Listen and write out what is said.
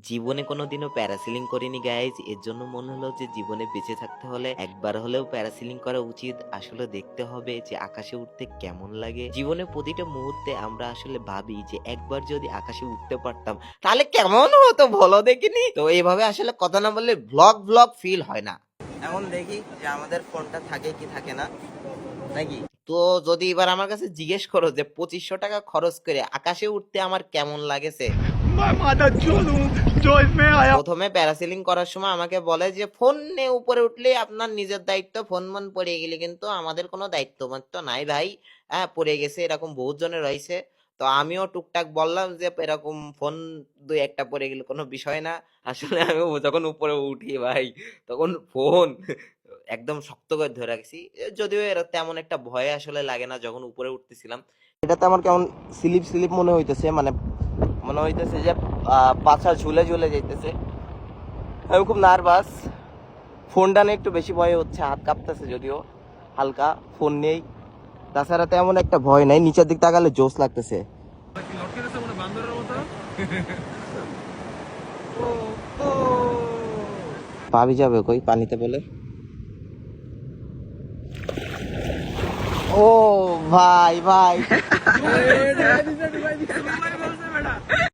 জীবনে কোনোদিনও প্যারাসিলিং করিনি গাইজ, এর জন্য মনে হলো যে জীবনে বেঁচে থাকতে হলে একবার হলেও প্যারাসিলিং করা উচিত। আসলে দেখতে হবে যে আকাশে উঠতে কেমন লাগে। জীবনে প্রতিটা মুহূর্তে আমরা আসলে ভাবি যে একবার যদি আকাশে উঠতে পারতাম তাহলে কেমন হতো বলো দেখিনি। তো এইভাবে আসলে কথা না বললে ব্লগ ব্লগ ফিল হয় না। এখন দেখি যে আমাদের ফোনটা থাকে কি থাকে না নাকি। তো যদি এবার আমার কাছে জিজ্ঞেস করো যে 2500 টাকা খরচ করে আকাশে উঠতে আমার কেমন লাগেছে, প্রথমে প্যারাসিলিং করার সময় আমাকে বলে যে ফোন নিয়ে উপরে উঠলে আপনার নিজের দায়িত্ব, ফোন মন পড়ে গেলে কিন্তু আমাদের কোনো দায়িত্ব মাত্র নাই ভাই। হ্যাঁ, পড়ে গেছে এরকম বহুত জনের রয়েছে। তো আমিও টুকটাক বললাম যে এরকম ফোন দুই একটা পড়ে গেলে কোনো বিষয় না। আসলে আমি যখন উপরে উঠি ভাই, তখন ফোন একদম শক্ত করে ধরে রাখছি। যদিও এর তেমন একটা ভয় আসলে লাগে না যখন উপরে উঠতেছিলাম। এটাতে আমার কেমন স্লিপ স্লিপ মনে হইতেছে, মানে মনে হইতেছে যে পাছা ঝুলে ঝুলে যাইতেছে। আমি খুব নার্ভাস। ফোনটা নিয়ে একটু বেশি ভয় হচ্ছে, হাত কাঁপতেছে যদিও হালকা, ফোন নেই। তাছাড়া তেমন একটা ভয় নাই, নিচের দিক তাকালে জোশ লাগতেছে। পাবি যাবে কই পানিতে বলে। ও ভাই ভাই